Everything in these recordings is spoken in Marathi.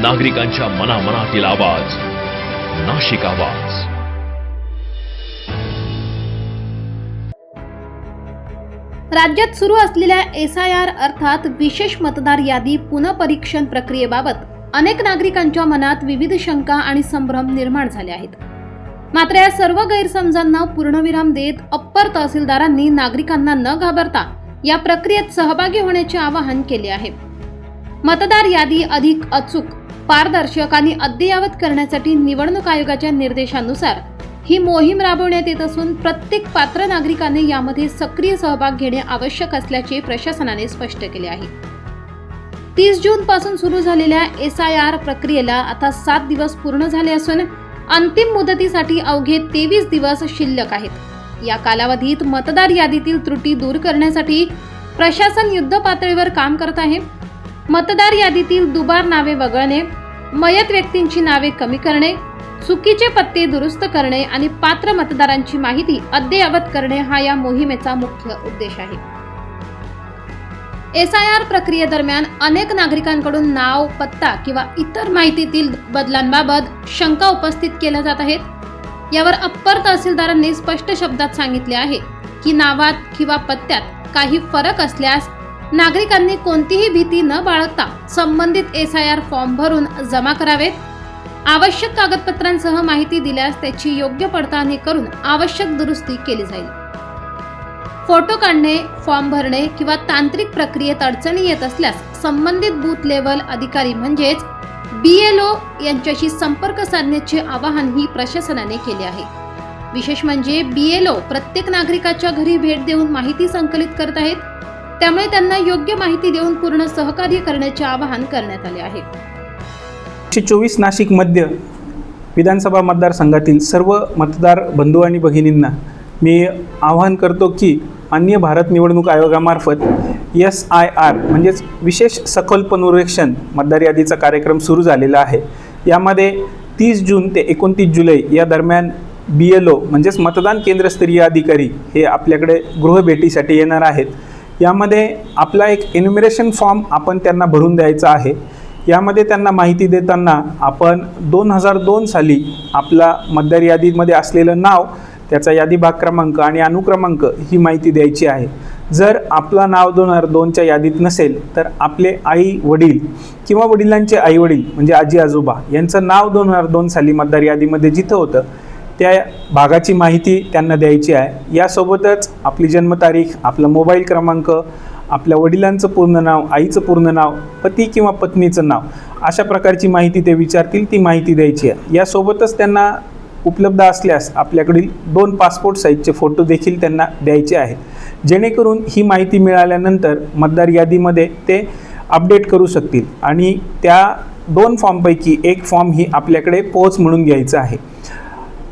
नागरिकांच्या मनामनातील आवाज, नाशिक आवाज. राज्यात सुरू असलेल्या SIR अर्थात विशेष मतदार यादी पुनःपरीक्षण प्रक्रियेबाबत अनेक नागरिकांच्या मनात विविध शंका आणि संभ्रम निर्माण झाले आहेत. मात्र या सर्व गैरसमजांना पूर्णविराम देत अप्पर तहसीलदारांनी नागरिकांना न घाबरता या प्रक्रियेत सहभागी होण्याचे आवाहन केले आहे. मतदार यादी अधिक अचूक, पारदर्शक आणि अद्ययावत करण्यासाठी निवडणूक आयोगाच्या निर्देशानुसार ही मोहीम राबवण्यात येत असून प्रत्येक पात्र नागरिकाने यामध्ये सक्रिय सहभाग घेणे आवश्यक असल्याचे प्रशासनाने स्पष्ट केले आहे. 30 जून पासून सुरू झालेल्या SIR प्रक्रियेला आता 7 दिवस पूर्ण झाले असून अंतिम मुदतीसाठी अवघे 23 दिवस शिल्लक आहेत. या कालावधीत मतदार यादीतील त्रुटी दूर करण्यासाठी प्रशासन युद्ध पातळीवर काम करत आहे. मतदार यादीतील दुबार नावे वगळणे, मयत व्यक्तींची नावे कमी करणे, चुकीचे पत्ते दुरुस्त करणे आणि पात्र मतदारांची माहिती अद्ययावत करणे हा या मोहिमेचा मुख्य उद्देश आहे. SIR प्रक्रियेदरम्यान अनेक नागरिकांकडून नाव, पत्ता किंवा इतर माहितीतील बदलांबाबत शंका उपस्थित केल्या जात आहेत. यावर अप्पर तहसीलदारांनी स्पष्ट शब्दात सांगितले आहे की नावात किंवा पत्त्यात काही फरक असल्यास नागरिकांनी कोणतीही भीती न बाळगता संबंधित SIR फॉर्म भरून जमा करावेत. आवश्यक कागदपत्रांसह माहिती दिल्यास त्याची योग्य पडताळणी करून आवश्यक दुरुस्ती केली जाईल. फोटो काढणे, फॉर्म भरणे किंवा तांत्रिक प्रक्रियेत अडचणी येत असल्यास संबंधित बूथ लेव्हल अधिकारी म्हणजेच BLO यांच्याशी संपर्क साधण्याचे आवाहनही प्रशासनाने केले आहे. विशेष म्हणजे BLO प्रत्येक नागरिकाच्या घरी भेट देऊन माहिती संकलित करत आहेत. त्यामुळे त्यांना योग्य माहिती देऊन पूर्ण सहकार्य करण्याचे आवाहन करण्यात आले आहे. 24 नाशिक मध्य विधानसभा मतदारसंघातील सर्व मतदार बंधू आणि भगिनींना मी आवाहन करतो की अन्य भारत निवडणूक आयोगामार्फत SIR म्हणजेच विशेष सखोल पुनर्निरीक्षण मतदार यादीचा कार्यक्रम सुरू झालेला आहे. यामध्ये 30 जून ते 29 जुलै या दरम्यान BLO म्हणजेच मतदान केंद्रस्तरीय अधिकारी हे आपल्याकडे गृहभेटीसाठी येणार आहेत. यामध्ये आपला एक एन्युमरेशन फॉर्म आपण त्यांना भरून द्यायचा आहे. यामध्ये त्यांना माहिती देताना आपण 2002 साली आपला मतदार यादीमध्ये असलेलं नाव, त्याचा यादी भाग क्रमांक आणि अनुक्रमांक ही माहिती द्यायची आहे. जर आपला नाव 2002च्या यादीत नसेल तर आपले आई वडील किंवा वडिलांचे आई वडील म्हणजे आजी आजोबा यांचं नाव 2002 साली मतदार यादीमध्ये जिथं होतं त्या भागाची माहिती त्यांना द्यायची आहे. यासोबतच आपली जन्मतारीख, आपला मोबाईल क्रमांक, आपल्या वडिलांचं पूर्ण नाव, आईचं पूर्ण नाव, पती किंवा पत्नीचं नाव अशा प्रकारची माहिती ते विचारतील ती माहिती द्यायची आहे. यासोबतच त्यांना उपलब्ध असल्यास आपल्याकडील 2 पासपोर्ट साईजचे फोटो देखील त्यांना द्यायचे आहेत, जेणेकरून ही माहिती मिळाल्यानंतर मतदार यादीमध्ये ते अपडेट करू शकतील आणि त्या 2 फॉर्मपैकी एक फॉर्म ही आपल्याकडे पोच म्हणून घ्यायचा आहे.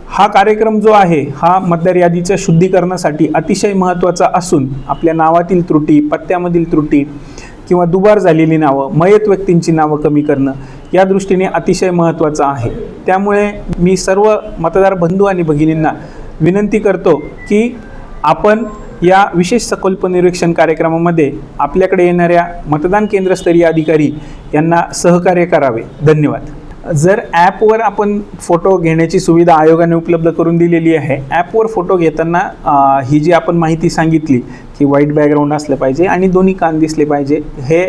हा कार्यक्रम जो आहे हा मतदार यादीच्या शुद्धीकरणासाठी अतिशय महत्त्वाचा असून आपल्या नावातील त्रुटी, पत्त्यामधील त्रुटी किंवा दुबार झालेली नावं, मयत व्यक्तींची नावं कमी करणं या दृष्टीने अतिशय महत्त्वाचं आहे. त्यामुळे मी सर्व मतदार बंधू आणि भगिनींना विनंती करतो की आपण या विशेष सखोल पुनर्निरीक्षण कार्यक्रमामध्ये आपल्याकडे येणाऱ्या मतदान केंद्रस्तरीय अधिकारी यांना सहकार्य करावे. धन्यवाद. जर ॲपवर आपण फोटो घेण्याची सुविधा आयोगाने उपलब्ध करून दिलेली आहे. ॲपवर फोटो घेताना ही जी आपण माहिती सांगितली की व्हाईट बॅकग्राऊंड असलं पाहिजे आणि दोन्ही कान दिसले पाहिजे, हे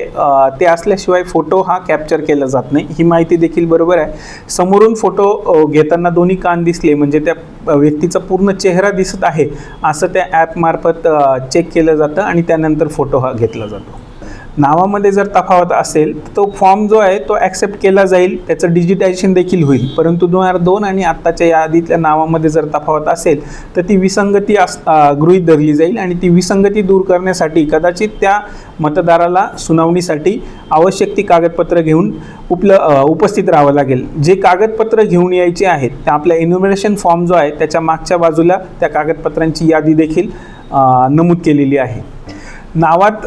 ते असल्याशिवाय फोटो हा कॅप्चर केला जात नाही. ही माहिती देखील बरोबर आहे. समोरून फोटो घेताना दोन्ही कान दिसले म्हणजे त्या व्यक्तीचा पूर्ण चेहरा दिसत आहे असं त्या ॲपमार्फत चेक केलं जातं आणि त्यानंतर फोटो हा घेतला जातो. नावामध्ये जर तफावत असेल तर तो फॉर्म जो आहे तो ॲक्सेप्ट केला जाईल, त्याचं डिजिटायझेशन देखील होईल. परंतु 2002 आणि आत्ताच्या यादीतल्या नावामध्ये जर तफावत असेल तर ती विसंगती गृहीत धरली जाईल आणि ती विसंगती दूर करण्यासाठी कदाचित त्या मतदाराला सुनावणीसाठी आवश्यक ती कागदपत्र घेऊन उपस्थित राहावं लागेल. जे कागदपत्र घेऊन यायचे आहेत त्या आपल्या एन्युमरेशन फॉर्म जो आहे त्याच्या मागच्या बाजूला त्या कागदपत्रांची यादी देखील नमूद केलेली आहे. नावात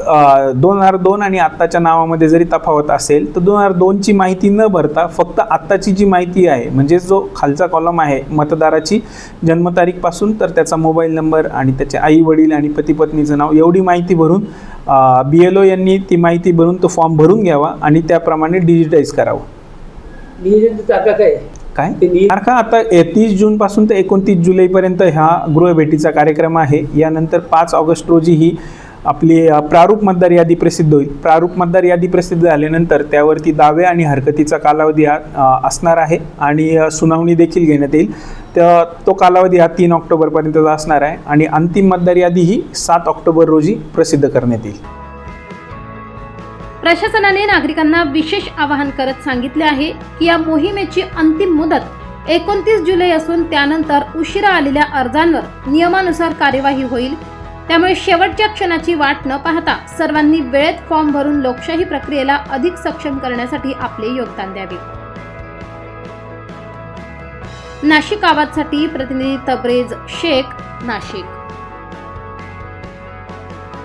2002 आणि आत्ताच्या नावामध्ये जरी तफावत असेल तर 2002ची माहिती न भरता फक्त आत्ताची जी माहिती आहे म्हणजे जो खालचा कॉलम आहे मतदाराची जन्मतारीखपासून तर त्याचा मोबाईल नंबर आणि त्याचे आई वडील आणि पती पत्नीचं नाव एवढी माहिती भरून BLO यांनी ती माहिती भरून तो फॉर्म भरून घ्यावा आणि त्याप्रमाणे डिजिटाईज करावं. नियोजन तारखा काय काय ते तारखा आता 30 जूनपासून ते 29 जुलैपर्यंत ह्या गृहभेटीचा कार्यक्रम आहे. यानंतर 5 ऑगस्ट रोजी ही आपली प्रारूप मतदार यादी प्रसिद्ध होईल. प्रारूप मतदार यादी प्रसिद्ध झाल्यानंतर त्यावरती दावे आणि हरकतीचा कालावधी असणार आहे आणि सुनावणी देखील घेण्यात येईल. तो कालावधी हा 3 ऑक्टोबरपर्यंतचा असणार आहे आणि अंतिम मतदार यादी ही 7 ऑक्टोबर रोजी प्रसिद्ध करण्यात येईल. प्रशासनाने नागरिकांना विशेष आवाहन करत सांगितले आहे की या मोहिमेची अंतिम मुदत 29 जुलै असून त्यानंतर उशिरा आलेल्या अर्जांवर नियमानुसार कार्यवाही होईल. त्यामुळे शेवटच्या क्षणाची वाट न पाहता सर्वांनी वेळेत फॉर्म भरून लोकशाही प्रक्रियेला अधिक सक्षम करण्यासाठी आपले योगदान द्यावे. नाशिक आवाजसाठी प्रतिनिधी तबरेज शेख, नाशिक.